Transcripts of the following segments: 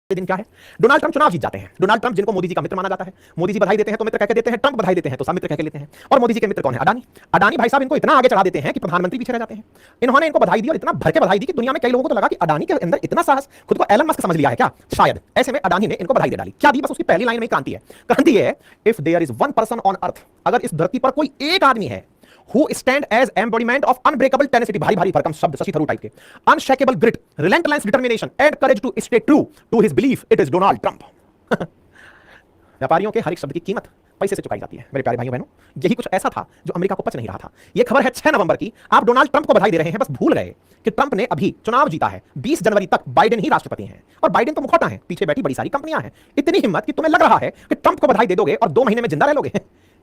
दिन क्या है? डोनाल्ड ट्रंप चुनाव जीत जाते हैं। डोनाल्ड ट्रंप जिनको मोदी जी का मित्र माना जाता है, मोदी जी बधाई देते हैं तो मित्र कह के देते हैं, ट्रंप बधाई देते हैं तो सब मित्र कह के लेते हैं। और मोदी जी के मित्र कौन है? अडानी। अडानी भाई साहब इनको इतना आगे चढ़ा देते हैं कि प्रधानमंत्री पीछे रह जाते हैं। इन्होंने इनको बधाई दी और इतना भर के बधाई दी कि दुनिया में कई लोगों को तो लगा कि अडानी के अंदर इतना साहस, खुद को एलन मस्क समझ लिया है क्या शायद। ऐसे में अडानी ने इनको बधाई दे डाली। क्या दी? बस उसकी पहली लाइन में क्रांति है। क्रांति है, if there is one person on earth, अगर इस धरती पर कोई एक आदमी है who stand as embodiment of unbreakable tenacity, भारी भारी भरकम शब्द शशि थरूर टाइप के, unshakable grit, relentless determination and courage to stay true to his belief, it is Donald Trump। व्यापारियों के हर एक शब्द की कीमत पैसे से चुकाई जाती है मेरे प्यारे भाइयों बहनों। यही कुछ ऐसा था जो अमेरिका को पच नहीं रहा था। यह खबर है 6 नवंबर की। आप डोनाल्ड ट्रंप को बधाई दे रहे हैं, बस भूल गए कि ट्रंप ने अभी चुनाव जीता है। 20 जनवरी तक बाइडेन ही राष्ट्रपति हैं और बाइडेन तो मुखौटा है, पीछे बैठी बड़ी सारी कंपनियां हैं। इतनी हिम्मत कि तुम्हें लग रहा है कि ट्रंप को बधाई दे दोगे और 2 महीने में जिंदा रह लोगे।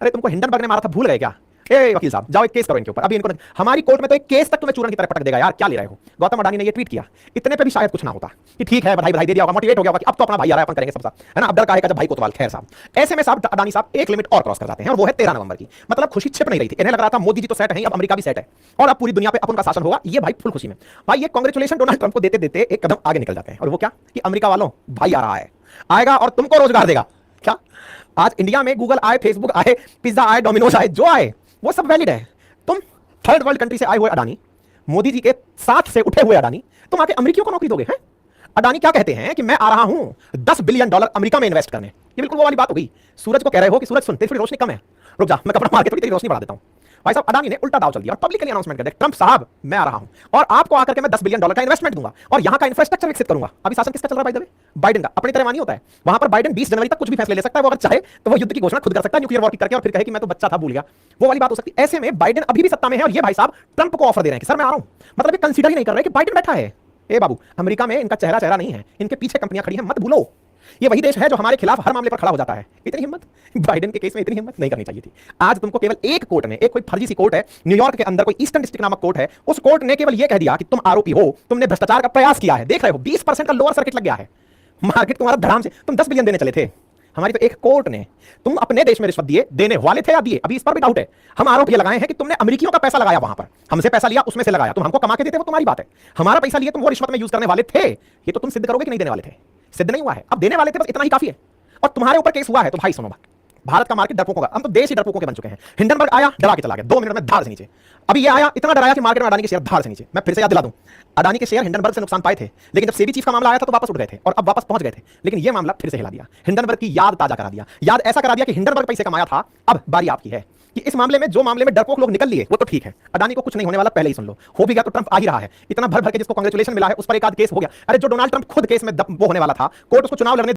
अरे तुमको हिंडनबर्ग ने मारा था, भूल गए क्या? ए वकील साहब जाओ एक केस करो इनके ऊपर। अभी इनको हमारी कोर्ट में तो एक केस तक तुम्हें चूरन की तरह पटक देगा यार, क्या ले रहे हो? गौतम अडानी ने ये ट्वीट किया, इतने पे भी शायद कुछ ना होता कि ठीक है बधाई बधाई दे दिया होगा, मोटिवेट हो गया होगा कि अब तो अपना भाई आ रहा है, अपन करेंगे सब साथ, है ना। अब डर का है जब भाई कोतवाल। खैर साहब, ऐसे में साहब अडानी साहब एक लिमिट और क्रॉस कर जाते हैं और वो है 13 नवंबर की। मतलब खुशी छिप नहीं रही थी। इन्हें लग रहा था मोदी जी तो सेट है, अब अमेरिका भी सेट है और अब पूरी दुनिया पे अपन का शासन होगा। ये भाई फुल खुशी में भाई ये कांग्रेचुलेशन डोनाल्ड ट्रंप को देते देते एक कदम आगे निकल जाते हैं। और वो क्या कि अमेरिका वालों भाई आ रहा है, आएगा और तुमको रोजगार देगा। क्या आज इंडिया में गूगल आए, फेसबुक आए, पिज्जा आए, डोमिनोज आए, जो आए वो सब वैलिड है। तुम थर्ड वर्ल्ड कंट्री से आए हुए अडानी, मोदी जी के साथ से उठे हुए अडानी, तुम आके अमेरिकियों को नौकरी दोगे? हैं? अडानी क्या कहते हैं कि मैं आ रहा हूं $10 बिलियन अमेरिका में इन्वेस्ट करने। ये बिल्कुल वो वाली बात हो गई। सूरज को कह रहे हो कि सूरज सुन, तेरी रोशनी कम है, रुक जा, मैं कपड़ा मार के तेरी रोशनी बढ़ा देता हूं। भाई साहब अडानी ने उल्टा दाव चल दिया और पब्लिकली अनाउंसमेंट कर दिया, ट्रंप साहब मैं आ रहा हूं और आपको आकर के मैं $10 बिलियन का इन्वेस्टमेंट दूंगा और यहां का इंफ्रास्ट्रक्चर विकसित करूंगा। अभी शासन किसका चल रहा है? बाय द वे बाइडेन का। अपनी तरह मानी होता है वहां पर। बाइडेन 20 जनवरी तक कुछ भी फैसले ले सकता है। वो अगर चाहे तो वो युद्ध की घोषणा खुद कर सकता है, न्यूक्लियर वॉर की करके, और फिर कहे कि मैं तो बच्चा था भूल गया। वो वाली बात हो सकती है। ऐसे में बाइडेन अभी भी सत्ता में है और ये भाई साहब ट्रंप को ऑफर दे रहे हैं कि सर मैं आ रहा हूं। मतलब ये कंसीडर ही नहीं कर रहे कि बाइडेन बैठा है। ए बाबू, अमेरिका में इनका चेहरा नहीं है, इनके पीछे कंपनियां खड़ी हैं, मत भूलो। ये वही देश है जो हमारे खिलाफ हर मामले पर खड़ा हो जाता है। इतनी हिम्मत बाइडेन के केस में इतनी हिम्मत नहीं करनी चाहिए थी। आज तुमको केवल एक कोर्ट ने, एक कोई फर्जी सी कोर्ट है न्यूयॉर्क के अंदर, कोई ईस्टर्न डिस्ट्रिक्ट नामक कोर्ट है, उस कोर्ट ने केवल यह कह दिया कि तुम आरोपी हो, तुमने भ्रष्टाचार का प्रयास किया है। देख रहे हो 20% का लोअर सर्किट लग गया है, मार्केट तुम्हारा धड़ाम से। तुम 10 बिलियन देने चले थे, हमारी तो एक कोर्ट ने, तुम अपने देश में रिश्वत दिए, देने वाले थे या दिए, अभी इस पर भी डाउट है। हम आरोप ये लगाए हैं कि तुमने अमेरिकियों का पैसा लगाया, वहां पर हमसे पैसा लिया, उसमें से लगाया, तुम हमको कमा के देते वो तुम्हारी बात है। हमारा पैसा लिए तुम वो रिश्वत में यूज करने वाले थे, ये तो तुम सिद्ध करोगे कि नहीं देने वाले थे। सिद्ध नहीं हुआ है, अब देने वाले थे, बस इतना ही काफी है। और तुम्हारे ऊपर केस हुआ है तो भाई सुनो, भारत का मार्केट डरपोकों का, हम तो देश ही डरपोकों के बन चुके हैं। हिंडनबर्ग आया, डरा के चला गया 2 मिनट में धार से नीचे। अभी ये आया, इतना डराया कि मार्केट में अडानी के शेयर धार से नीचे। मैं फिर से याद दिला दूं, अडानी के शेयर हिंडनबर्ग से नुकसान पाए थे, लेकिन जब सेबी चीफ का मामला आया था तो वापस उठ गए थे और अब वापस पहुंच गए थे। लेकिन ये मामला फिर से हिला दिया, हिंडनबर्ग की याद ताजा करा दिया। याद ऐसा करा दिया कि हिंडनबर्ग पैसे कमाया था, अब बारी आपकी है कि इस मामले में, जो मामले में डरपोक लोग निकल लिए वो तो ठीक है, अडानी को कुछ नहीं होने वाला, पहले ही सुन लो। हो भी गया तो ट्रंप आ ही रहा है। इतना भर भर के जिसको कांग्रेचुलेशन मिला है उस पर एक आध केस हो गया। अरे जो डोनाल्ड ट्रंप खुद केस में वो होने वाला था, कोर्ट उसको चुनाव लड़ने